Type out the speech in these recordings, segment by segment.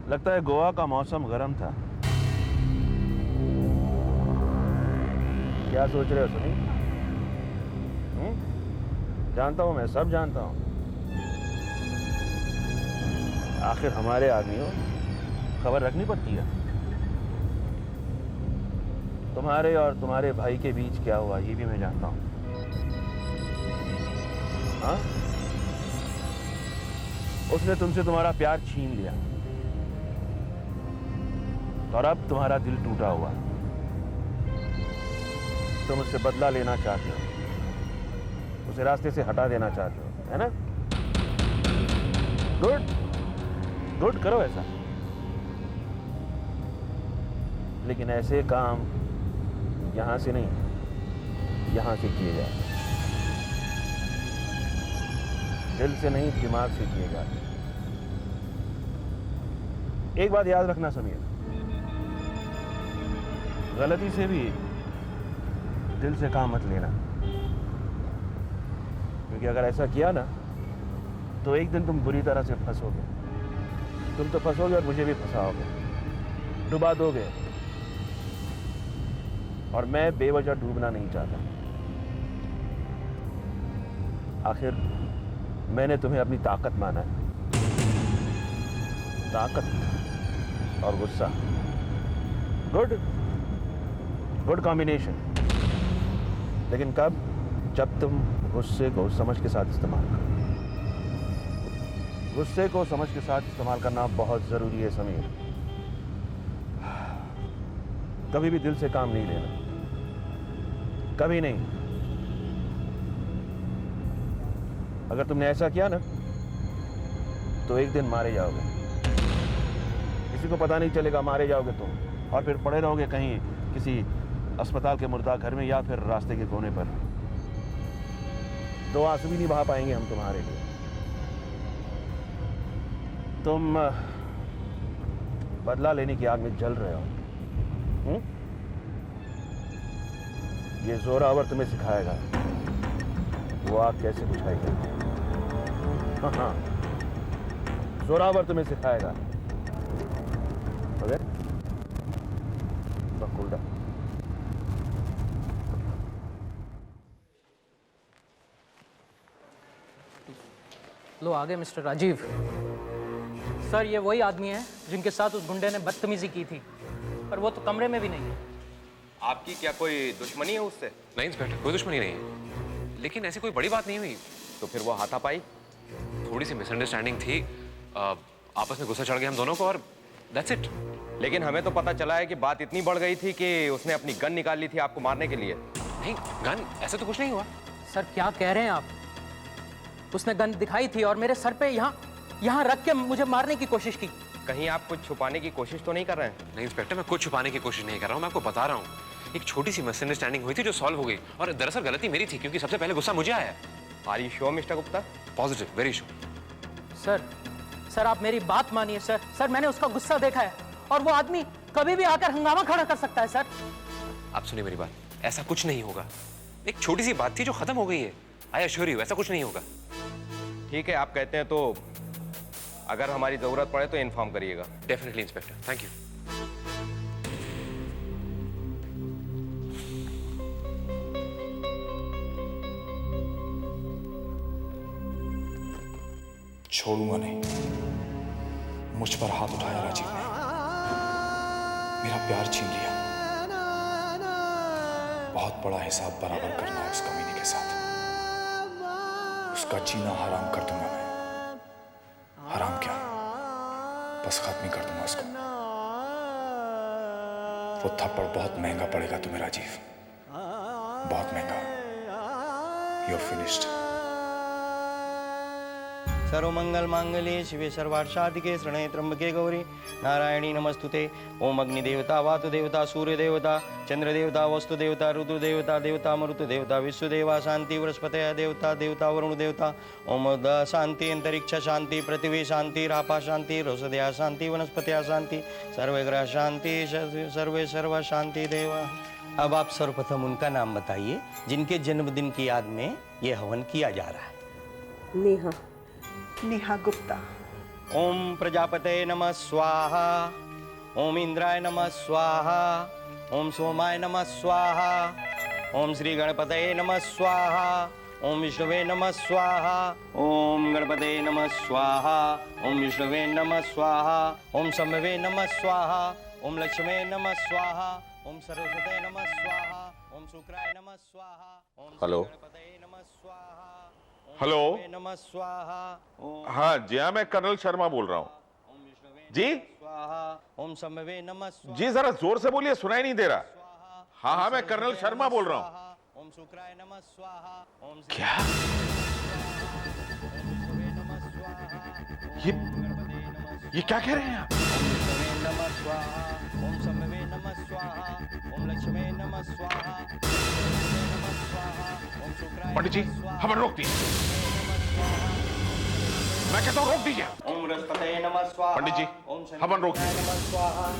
लगता है गोवा का मौसम गर्म था। क्या सोच रहे हो सुनी? जानता हूं, मैं सब जानता हूं। आखिर हमारे आदमियों खबर रखनी पड़ती है। तुम्हारे और तुम्हारे भाई के बीच क्या हुआ ये भी मैं जानता हूं। हाँ, उसने तुमसे तुम्हारा प्यार छीन लिया और अब तुम्हारा दिल टूटा हुआ। तुम उससे बदला लेना चाहते हो, उसे रास्ते से हटा देना चाहते हो, है ना? गुड गुड, करो ऐसा। लेकिन ऐसे काम यहां से नहीं, यहां से किए जाते। दिल से नहीं, दिमाग से किए जाते। एक बात याद रखना समीर, गलती से भी दिल से काम मत लेना, क्योंकि अगर ऐसा किया ना तो एक दिन तुम बुरी तरह से फंसोगे। तुम तो फंसोगे और मुझे भी फंसाओगे, डुबा दोगे, और मैं बेवजह डूबना नहीं चाहता। आखिर मैंने तुम्हें अपनी ताकत माना है। ताकत और गुस्सा, गुड गुड कॉम्बिनेशन। लेकिन कब? जब तुम गुस्से को समझ के साथ इस्तेमाल करो। गुस्से को समझ के साथ इस्तेमाल करना बहुत जरूरी है समीर। कभी भी दिल से काम नहीं लेना, कभी नहीं। अगर तुमने ऐसा किया ना तो एक दिन मारे जाओगे। किसी को पता नहीं चलेगा, मारे जाओगे तुम, और फिर पड़े रहोगे कहीं किसी अस्पताल के मुर्दा घर में या फिर रास्ते के कोने पर। तो आंसू भी नहीं बहा पाएंगे हम तुम्हारे लिए। तुम बदला लेने की आग में जल रहे हो। ये जोरावर तुम्हें सिखाएगा वो आग कैसे बुझाएगी। हाँ, जोरावर तुम्हें सिखाएगा। Okay, cool down. लो आ गए मिस्टर राजीव। सर ये वही आदमी है जिनके साथ उस गुंडे ने बदतमीजी की थी, पर वो तो कमरे में भी नहीं है। आपकी क्या कोई दुश्मनी है उससे? नहीं इंस्पेक्टर, कोई दुश्मनी नहीं है, लेकिन ऐसी कोई बड़ी बात नहीं हुई। तो फिर वो हाथापाई? थोड़ी सी मिसअंडरस्टैंडिंग थी, आपस में गुस्सा चढ़ गया हम दोनों को और दैट्स इट। लेकिन हमें तो पता चला है कि बात इतनी बढ़ गई थी कि उसने अपनी गन निकाल ली थी आपको मारने के लिए। नहीं गन, ऐसा तो कुछ नहीं हुआ। सर क्या कह रहे हैं आप? उसने गन दिखाई थी और मेरे सर पे यहाँ रख के मुझे मारने की कोशिश की। कहीं आप कुछ छुपाने की कोशिश तो नहीं कर रहे हैं? नहीं इंस्पेक्टर, मैं कुछ छुपाने की कोशिश नहीं कर रहा हूँ, मैं आपको बता रहा हूँ। एक छोटी सी मिसअंडरस्टैंडिंग हुई थी जो सॉल्व हो गई, और दरअसल गलती मेरी थी क्योंकि सबसे पहले गुस्सा मुझे आया। Are you sure mister Gupta? Positive, very sure. Sir आप मेरी बात मानिए सर। सर मैंने उसका गुस्सा देखा है और वो आदमी कभी भी आकर हंगामा खड़ा कर सकता है सर। आप सुनिए मेरी बात, ऐसा कुछ नहीं होगा। एक छोटी सी बात थी जो खत्म हो गई है। आई एश्योर यू, ऐसा कुछ नहीं होगा। ठीक है, आप कहते हैं तो अगर हमारी जरूरत पड़े तो इन्फॉर्म करिएगा। Definitely inspector, thank you. छोड़ूंगा नहीं। मुझ पर हाथ उठाया राजीव ने, मेरा प्यार छीन लिया। बहुत बड़ा हिसाब बराबर करना है उस कमीने के साथ। उसका जीना हराम कर दूंगा मैं। हराम क्या, बस खत्म ही कर दूंगा उसको। वो थप्पड़ बहुत महंगा पड़ेगा तुम्हें राजीव, बहुत महंगा। You are finished. सर्वमंगल मांगल्ये शिवे सर्वार्थसाधिके शरण्ये त्र्यंबके गौरी नारायणी नमस्तुते। ओम अग्नि देवता, वातु देवता, सूर्य देवता, चंद्र देवता, वस्तु देवता, ऋतु देवता, देवता मरुत देवता, विश्व देवा शांति, बृहस्पतय देवता, देवता वरुण देवता। ओम शांति, अंतरिक्ष शांति, पृथ्वी शांति, रापा शांति, रोषधया शांति, वनस्पतिया शांति, सर्वग्रह शांति, सर्वे सर्व शांति देवा। अब आप सर्वप्रथम उनका नाम बताइए जिनके जन्मदिन की याद में ये हवन किया जा रहा है। नेहा। नेहा गुप्ता। ओम प्रजापते नमः स्वाहा, ओम इंद्राय नमः स्वाहा, ओम सोमाय नमः स्वाहा, ओम श्री गणपतये नमः स्वाहा, ओम विष्णुवे नमः स्वाहा, ओम गणपते नमः स्वाहा, ओम विष्णुवे नमः स्वाहा, ओम शंभवे नमः स्वाहा, ओम लक्ष्मे नमः स्वाहा, ओम सरस्वते नमः स्वाहा, ओम शुक्राय नमः स्वाहा, ओम हेलो। गणपतये नमः स्वाहा, ओम हेलो। विष्णुवे नमः स्वाहा, ओम हाँ जी, हाँ मैं कर्नल शर्मा बोल रहा हूँ। ओम विष्णुवे जी? नमः स्वाहा, ओम शंभवे नमः स्वाहा, जी जरा जोर से बोलिए, सुनाई नहीं दे रहा। स्वाहा, हाँ हाँ ओम मैं कर्नल सरस्वते शर्मा नमः बोल रहा हूँ। स्वाहा, ओम शुक्राय नमः स्वाहा, ओम श्री क्या? ओम विष्णुवे नमः स्वाहा, ये- ओम गणपते नमः स्वाहा, ये क्या कह रहे हैं आप? ओम विष्णुवे नमः स्वाहा, ओम शंभवे नमः स्वाहा, ओम लक्ष्मे नमः स्वाहा, ओम सरस्वते नमः स्वाहा, ओम शुक्राय पंडित जी, नमः स्वाहा, हवन रोक दीजिए। नमः स्वाहा, मैं कहता हूँ रोक दीजिए। ओम बृहस्पतये नमः स्वाहा, पंडित जी, ओम शनि हवन रोक देवाय नमः स्वाहा।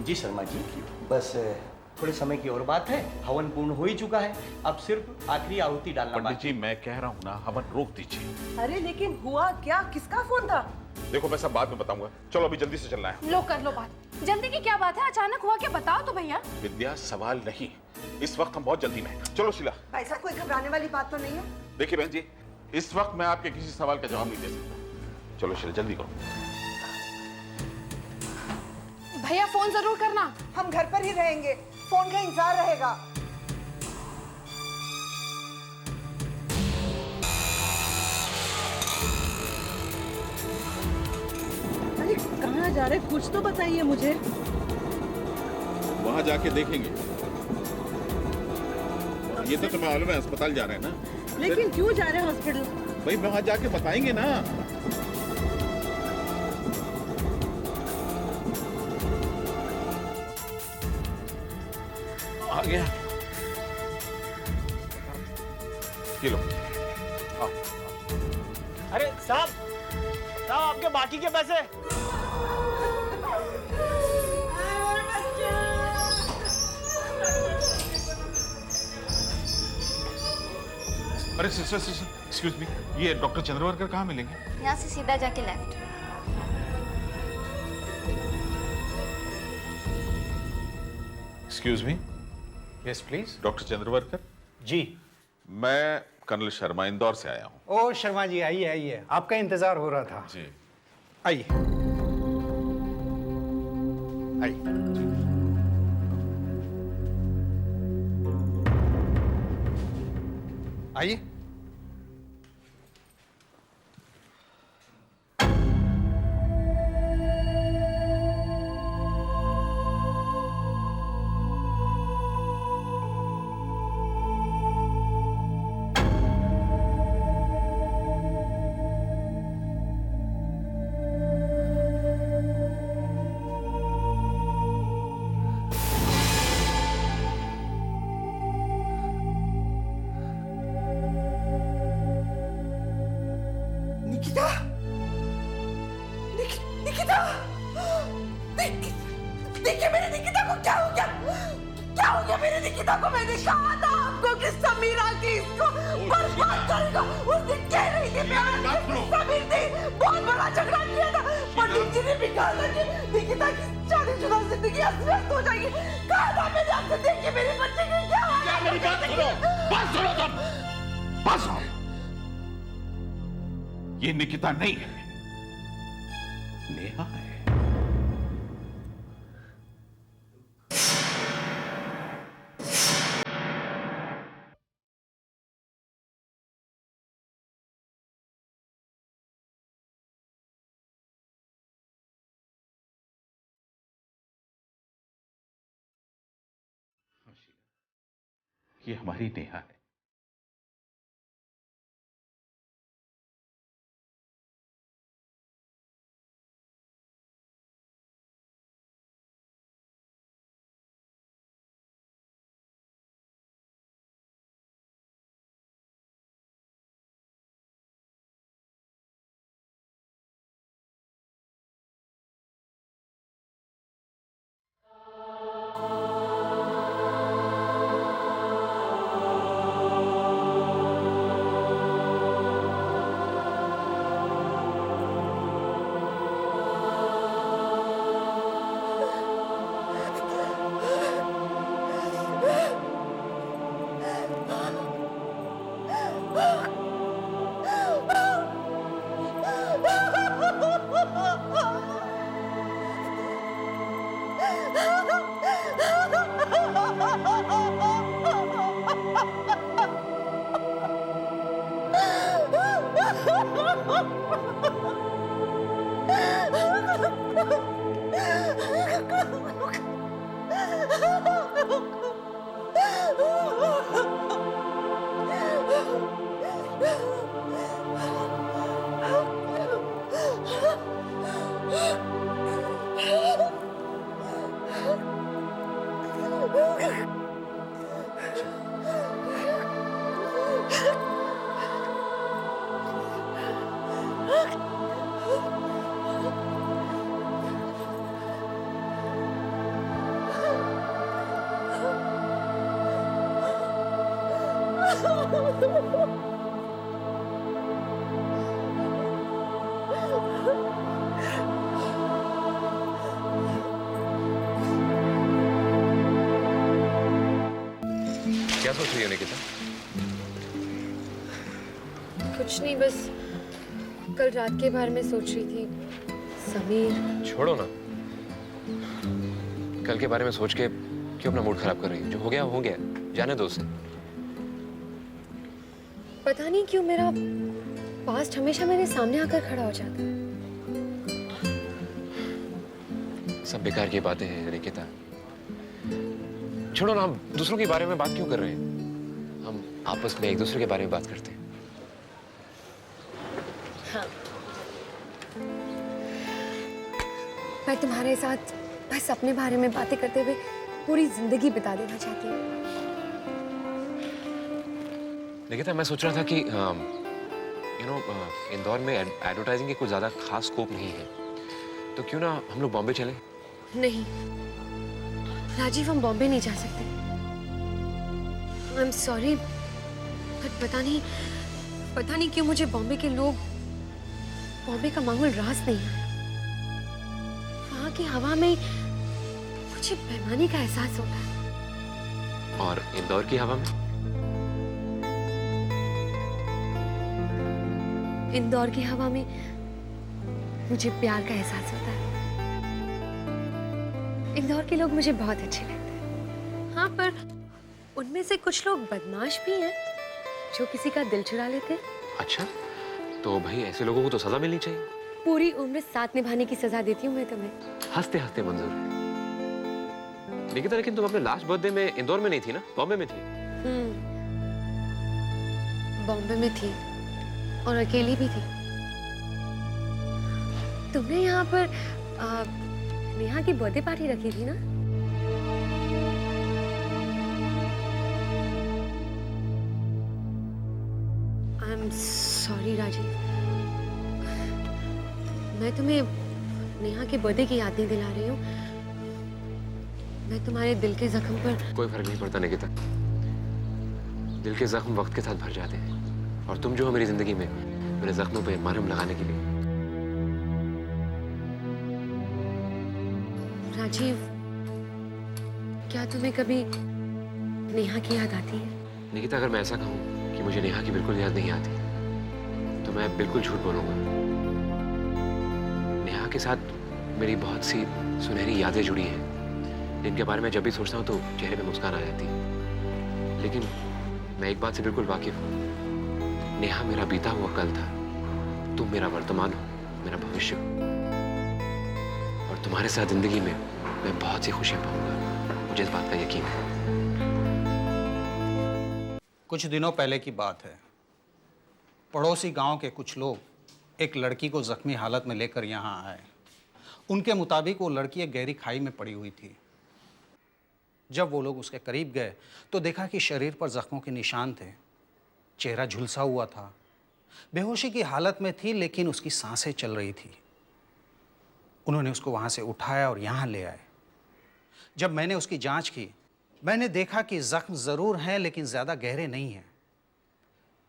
जी शर्मा जी, बस थोड़े समय की और बात है, हवन पूर्ण हो ही चुका है, अब सिर्फ आखिरी आहुति डालना पंडित बाकी। जी मैं कह रहा हूँ ना, हवन रोक दीजिए। अरे लेकिन हुआ क्या, किसका फोन था? देखो मैं सब बाद में बताऊंगा, चलो अभी जल्दी से चलना है। लो कर लो बात। जल्दी की क्या बात है? अचानक हुआ क्या, बताओ तो भैया। विद्या सवाल नहीं, इस वक्त हम बहुत जल्दी में हैं। चलो शीला। ऐसा कोई घबराने वाली बात तो नहीं है? देखिए बहन जी, इस वक्त मैं आपके किसी सवाल का जवाब नहीं दे सकता। चलो शीला जल्दी करो। भैया फोन जरूर करना। हम घर पर ही रहेंगे, फोन का इंतजार रहेगा। अरे कहाँ जा रहे, कुछ तो बताइए मुझे। वहां जाके देखेंगे। ये तो तुम्हें मालूम है, अस्पताल जा रहे हैं ना। लेकिन क्यों जा रहे हैं हॉस्पिटल? भाई वहां जाके बताएंगे ना। आ गया। ये लो। आओ। अरे साहब आपके बाकी के पैसे। अरे सिस्टर एक्सक्यूज मी, ये डॉक्टर चंद्रवर्कर कहाँ मिलेंगे? यहाँ से सीधा जाके left. Excuse me, yes please. Doctor Chandravarkar. जी। मैं कर्नल शर्मा इंदौर से आया हूँ। ओ शर्मा जी, आइए आइए, आपका इंतजार हो रहा था। जी। आइए आइए। आइए। निकिता, निकिता, देखिए मेरी निकिता को क्या हो गया? क्या हो गया मेरी निकिता को? मैंने कहा था आपको कि समीर आके इसको बर्बाद करेगा। उस दिन कह रही थी मैं, समीर ने बहुत बड़ा झगड़ा किया था। पंडित जी ने भी कहा था कि निकिता की शादीशुदा जिंदगी अस्त हो जाएगी। कहा था मैंने आपसे, देखिए मेरे बच्चे की क्या हालत है। मेरी बात सुनो, बात सुनो तुम, बात सुनो। ये निकिता नहीं है, नेहा है। ये हमारी नेहा है। क्या सोच रही हो निकिता? कुछ नहीं, बस कल रात के बारे में सोच रही थी। समीर। छोड़ो ना, कल के बारे में सोच के क्यों अपना मूड खराब कर रही हो? जो हो गया, जाने दो उसे। पता नहीं क्यों मेरा पास्ट हमेशा मेरे सामने आकर खड़ा हो जाता है। सब बेकार की बातें हैं निकिता। छोड़ो ना, हम दूसरों के बारे में बात क्यों कर रहे हैं? हम आपस में एक दूसरे के बारे में बात करते हैं। हाँ। मैं तुम्हारे साथ बस अपने बारे में बातें करते हुए पूरी जिंदगी बिता देना चाहती हूँ। निकिता, मैं सोच रहा था कि इंदौर में एडवर्टाइजिंग की कुछ ज्यादा खास स्कोप नहीं है, तो क्यों ना हम लोग बॉम्बे चले? नहीं राजीव, हम बॉम्बे नहीं जा सकते। आई एम सॉरी, बट पता नहीं क्यों मुझे बॉम्बे के लोग, बॉम्बे का माहौल रास नहीं है। वहाँ की हवा में मुझे बेईमानी का एहसास होता है। और इंदौर की हवा में? इंदौर की हवा में मुझे प्यार का एहसास होता है। इंदौर के लोग मुझे बहुत अच्छे लगते हैं। हाँ, पर उनमें से कुछ लोग बदमाश भी हैं जो किसी का दिल चुरा लेते हैं। अच्छा, तो भाई ऐसे लोगों को तो सजा मिलनी चाहिए। पूरी उम्र साथ निभाने की सजा देती हूँ मैं तुम्हें। हंसते हंसते मंजूर है। निकिता, लेकिन तुम अपने लास्ट बर्थडे में इंदौर में नहीं थी ना, बॉम्बे में थी। बॉम्बे में थी और अकेली भी थी। तुमने यहाँ पर नेहा की बर्थडे पार्टी रखी थी ना? आई एम सॉरी राजीव, मैं तुम्हें नेहा के बर्थडे की याद नहीं दिला रही हूँ। मैं तुम्हारे दिल के जख्म पर। कोई फर्क नहीं पड़ता निकिता, दिल के जख्म वक्त के साथ भर जाते हैं, और तुम जो हो मेरी जिंदगी में मेरे जख्मों पे मरहम लगाने के लिए। राजीव, क्या तुम्हें कभी नेहा की याद आती है? निकिता, अगर मैं ऐसा कहूँ कि मुझे नेहा की बिल्कुल याद नहीं आती, तो मैं बिल्कुल झूठ बोलूंगा। नेहा के साथ मेरी बहुत सी सुनहरी यादें जुड़ी हैं, जिनके बारे में जब भी सोचता हूँ तो चेहरे पे मुस्कान आ जाती है। लेकिन मैं एक बात से बिल्कुल वाकिफ हूँ, नेहा मेरा बीता हुआ कल था, तुम मेरा वर्तमान हो, मेरा भविष्य हो, और तुम्हारे साथ जिंदगी में मैं बहुत सी खुशियां पाऊंगा, मुझे इस बात का यकीन है। कुछ दिनों पहले की बात है। पड़ोसी गांव के कुछ लोग एक लड़की को जख्मी हालत में लेकर यहां आए। उनके मुताबिक वो लड़की एक गहरी खाई में पड़ी हुई थी। जब वो लोग उसके करीब गए तो देखा कि शरीर पर जख्मों के निशान थे, चेहरा झुलसा हुआ था, बेहोशी की हालत में थी, लेकिन उसकी सांसें चल रही थी। उन्होंने उसको वहां से उठाया और यहां ले आए। जब मैंने उसकी जांच की, मैंने देखा कि जख्म जरूर हैं लेकिन ज्यादा गहरे नहीं हैं।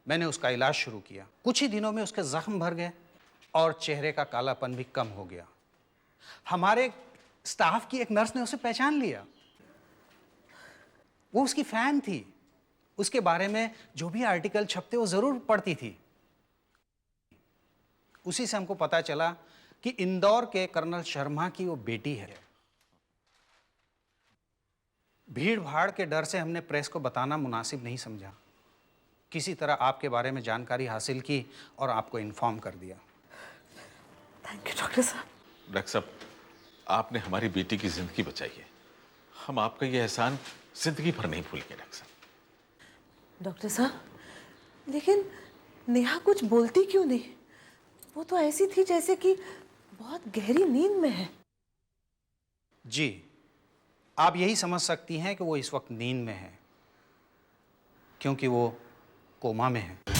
मैंने उसका इलाज शुरू किया। कुछ ही दिनों में उसके जख्म भर गए और चेहरे का कालापन भी कम हो गया। हमारे स्टाफ की एक नर्स ने उसे पहचान लिया। वो उसकी फैन थी। उसके बारे में जो भी आर्टिकल छपते वो जरूर पढ़ती थी। उसी से हमको पता चला कि इंदौर के कर्नल शर्मा की वो बेटी है। भीड़ भाड़ के डर से हमने प्रेस को बताना मुनासिब नहीं समझा। किसी तरह आपके बारे में जानकारी हासिल की और आपको इन्फॉर्म कर दिया। थैंक यू डॉक्टर साहब। डॉक्टर साहब, आपने हमारी बेटी की जिंदगी बचाई है। हम आपका ये एहसान जिंदगी भर नहीं भूलेंगे डॉक्टर साहब। डॉक्टर साहब, लेकिन नेहा कुछ बोलती क्यों नहीं? वो तो ऐसी थी जैसे कि बहुत गहरी नींद में है। जी, आप यही समझ सकती हैं कि वो इस वक्त नींद में है, क्योंकि वो कोमा में है।